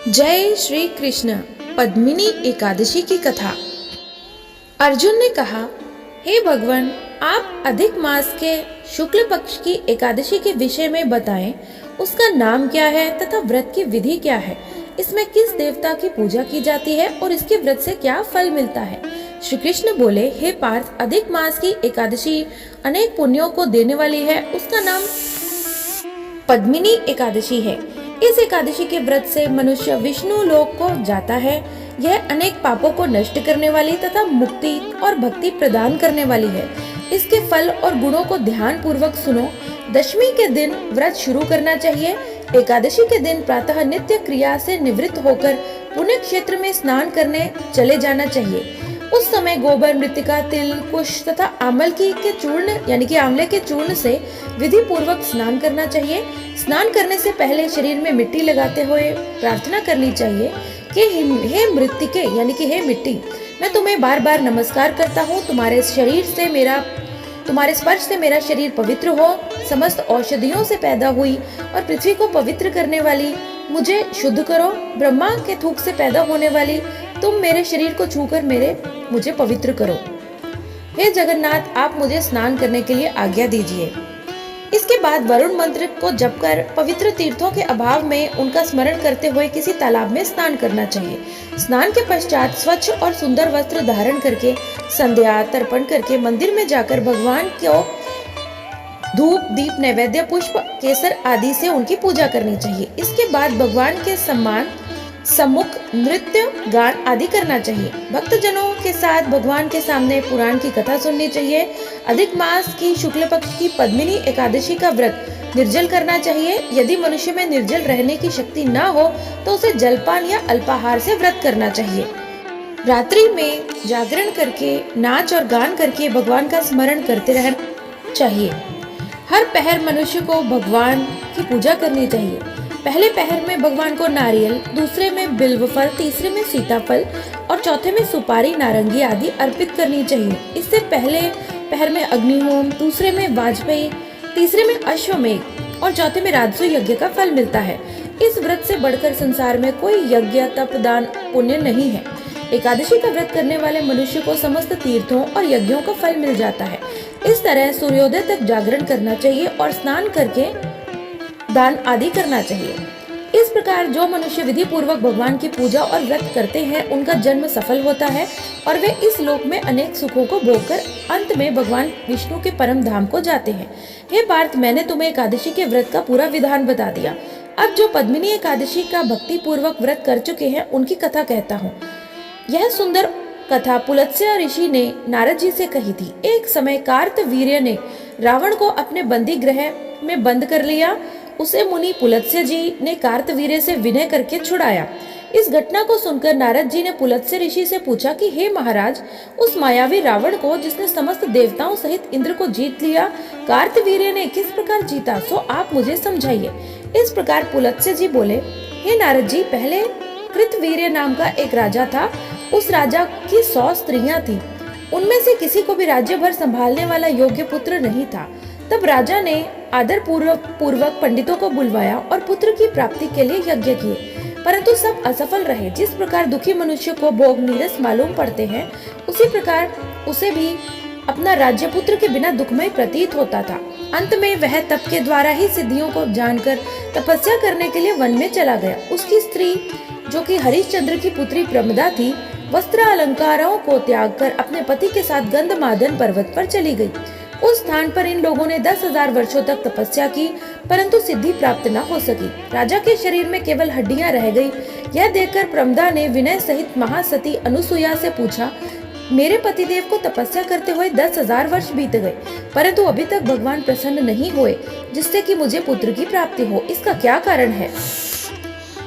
जय श्री कृष्ण। पद्मिनी एकादशी की कथा। अर्जुन ने कहा, हे भगवान, आप अधिक मास के शुक्ल पक्ष की एकादशी के विषय में बताएं। उसका नाम क्या है तथा व्रत की विधि क्या है? इसमें किस देवता की पूजा की जाती है और इसके व्रत से क्या फल मिलता है? श्री कृष्ण बोले, हे पार्थ, अधिक मास की एकादशी अनेक पुण्यों को देने वाली है। उसका नाम पद्मिनी एकादशी है। इस एकादशी के व्रत से मनुष्य विष्णु लोक को जाता है। यह अनेक पापों को नष्ट करने वाली तथा मुक्ति और भक्ति प्रदान करने वाली है। इसके फल और गुणों को ध्यान पूर्वक सुनो। दशमी के दिन व्रत शुरू करना चाहिए। एकादशी के दिन प्रातः नित्य क्रिया से निवृत्त होकर पुण्य क्षेत्र में स्नान करने चले जाना चाहिए। उस समय गोबर, मृतिका, तिल, कुश तथा आमल की के चूर्ण यानी कि आंवले के चूर्ण से विधि पूर्वक स्नान करना चाहिए। स्नान करने से पहले शरीर में मिट्टी लगाते हुए प्रार्थना करनी चाहिए कि हे मृतिके यानी कि हे मिट्टी, मैं तुम्हें बार बार नमस्कार करता हूँ। तुम्हारे स्पर्श से मेरा शरीर पवित्र हो। समस्त औषधियों से पैदा हुई और पृथ्वी को पवित्र करने वाली मुझे शुद्ध करो। ब्रह्मा के थूक से पैदा होने वाली तुम मेरे शरीर को छूकर मुझे पवित्र करो। हे जगन्नाथ, आप मुझे स्नान करने के लिए आज्ञा दीजिए। इसके बाद वरुण मंत्र को जपकर पवित्र तीर्थों के अभाव में उनका स्मरण करते हुए किसी तालाब में स्नान करना चाहिए। स्नान के पश्चात स्वच्छ और सुंदर वस्त्र धारण करके संध्या तर्पण करके मंदिर में जाकर भगवान को धूप, दीप, नैवेद्य, पुष्प, केसर आदि से उनकी पूजा करनी चाहिए। इसके बाद भगवान के सम्मुख नृत्य, गान आदि करना चाहिए। भक्तजनों के साथ भगवान के सामने पुराण की कथा सुननी चाहिए। अधिक मास की शुक्ल पक्ष की पद्मिनी एकादशी का व्रत निर्जल करना चाहिए। यदि मनुष्य में निर्जल रहने की शक्ति न हो तो उसे जलपान या अल्पाहार से व्रत करना चाहिए। रात्रि में जागरण करके, नाच और गान करके भगवान का स्मरण करते रहना चाहिए। हर पहर मनुष्य को भगवान की पूजा करनी चाहिए। पहले पहर में भगवान को नारियल, दूसरे में बिल्व फल, तीसरे में सीताफल और चौथे में सुपारी, नारंगी आदि अर्पित करनी चाहिए। इससे पहले पहर में अग्निहोम, दूसरे में वाजपेयी, तीसरे में अश्वमेध और चौथे में राजसू यज्ञ का फल मिलता है। इस व्रत से बढ़कर संसार में कोई यज्ञ, तप, दान, पुण्य नहीं है। एकादशी का व्रत करने वाले मनुष्य को समस्त तीर्थों और यज्ञों का फल मिल जाता है। इस तरह सूर्योदय तक जागरण करना चाहिए और स्नान करके दान आदि करना चाहिए। इस प्रकार जो मनुष्य विधि पूर्वक भगवान की पूजा और व्रत करते हैं उनका जन्म सफल होता है और वे इस लोक में अनेक सुखों को भोगकर अंत में भगवान विष्णु के परम धाम को जाते हैं। हे पार्थ, मैंने तुम्हें एकादशी के व्रत का पूरा विधान बता दिया। अब जो पद्मिनी एकादशी का भक्ति पूर्वक व्रत कर चुके हैं उनकी कथा कहता हूँ। यह सुंदर कथा पुलत्स्य ऋषि ने नारद जी से कही थी। एक समय कार्तवीर्य ने रावण को अपने बंदी गृह में बंद कर लिया। उसे मुनि पुलत्स्य जी ने कार्तवीर्य से विनय करके छुड़ाया। इस घटना को सुनकर नारद जी ने पुलत्स्य ऋषि से पूछा कि हे महाराज, उस मायावी रावण को जिसने समस्त देवताओं सहित इंद्र को जीत लिया, कार्तवीर्य ने किस प्रकार जीता, सो आप मुझे समझाइए। इस प्रकार पुलत्स्य जी बोले, हे नारद जी, पहले कृतवीर्य नाम का एक राजा था। उस राजा की 100 स्त्रियां थी। उनमें से किसी को भी राज्य भर संभालने वाला योग्य पुत्र नहीं था। तब राजा ने आदर पूर्वक पंडितों को बुलवाया और पुत्र की प्राप्ति के लिए यज्ञ किए, परंतु सब असफल रहे। जिस प्रकार दुखी मनुष्य को भोग नीरस मालूम पड़ते हैं, उसी प्रकार उसे भी अपना राज्य पुत्र के बिना दुखमय प्रतीत होता था। अंत में वह तप के द्वारा ही सिद्धियों को जानकर तपस्या करने के लिए वन में चला गया। उसकी स्त्री, जो कि हरिश्चंद्र की पुत्री प्रमदा थी, वस्त्र अलंकारों को त्याग कर अपने पति के साथ गंधमादन पर्वत पर चली गई। उस स्थान पर इन लोगों ने 10,000 वर्षों तक तपस्या की, परंतु सिद्धि प्राप्त न हो सकी। राजा के शरीर में केवल हड्डियां रह गई। यह देखकर प्रमदा ने विनय सहित महासती अनुसुईया से पूछा, मेरे पतिदेव को तपस्या करते हुए 10,000 वर्ष बीत गए, परंतु अभी तक भगवान प्रसन्न नहीं हुए जिससे कि मुझे पुत्र की प्राप्ति हो। इसका क्या कारण है?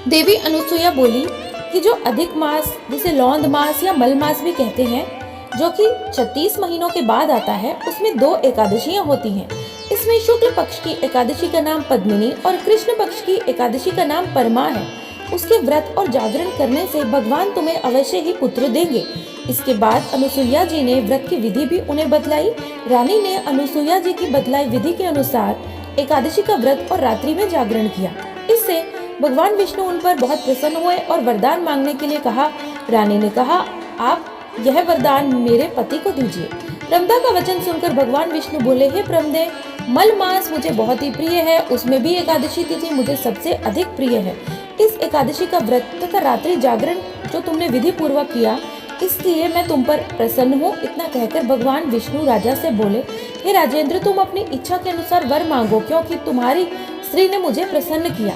देवी अनुसुईया बोली कि जो अधिक मास, जिसे लौंद मास या मल मास भी कहते हैं, जो कि 36 महीनों के बाद आता है, उसमें 2 एकादशियां होती हैं। इसमें शुक्ल पक्ष की एकादशी का नाम पद्मिनी और कृष्ण पक्ष की एकादशी का नाम परमा है। उसके व्रत और जागरण करने से भगवान तुम्हें अवश्य ही पुत्र देंगे। इसके बाद अनुसुईया जी ने व्रत की विधि भी उन्हें बतलाई। रानी ने अनुसुईया जी की बतलाई विधि के अनुसार एकादशी का व्रत और रात्रि में जागरण किया। इससे भगवान विष्णु उन पर बहुत प्रसन्न हुए और वरदान मांगने के लिए कहा। रानी ने कहा, आप यह वरदान मेरे पति को दीजिए। प्रमदा का वचन सुनकर भगवान विष्णु बोले, हे प्रमदे, मल मास मुझे बहुत ही प्रिय है, उसमें भी एकादशी तिथि मुझे सबसे अधिक प्रिय है। इस एकादशी का व्रत तथा रात्रि जागरण जो तुमने विधि पूर्वक किया, इसलिए मैं तुम पर प्रसन्न हूँ। इतना कहकर भगवान विष्णु राजा से बोले, हे राजेंद्र, तुम अपनी इच्छा के अनुसार वर मांगो, क्योंकि तुम्हारी स्त्री ने मुझे प्रसन्न किया।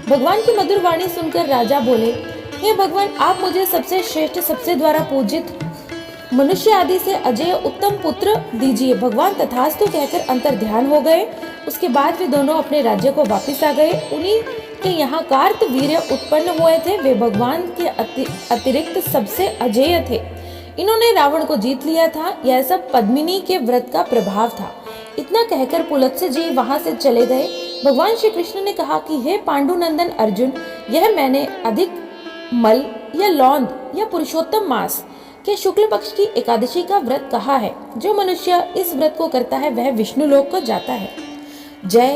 भगवान की मधुर वाणी सुनकर राजा बोले, हे भगवान, आप मुझे सबसे श्रेष्ठ, सबसे द्वारा पूजित, मनुष्य आदि से अजय उत्तम पुत्र दीजिए। भगवान तथास्तु कहकर अंतर ध्यान हो गए। उसके बाद वे दोनों अपने राज्य को वापस आ गए। उन्हीं के यहाँ कार्तवीर्य उत्पन्न हुए थे। वे भगवान के अतिरिक्त सबसे अजेय थे। इन्होंने रावण को जीत लिया था। यह सब पद्मिनी के व्रत का प्रभाव था। इतना कहकर पुलत्स्य जी वहां से चले गए। भगवान श्री कृष्ण ने कहा कि हे पांडुनंदन अर्जुन, यह मैंने अधिक मल या लौंद या पुरुषोत्तम मास के शुक्ल पक्ष की एकादशी का व्रत कहा है। जो मनुष्य इस व्रत को करता है वह विष्णु लोक को जाता है। जय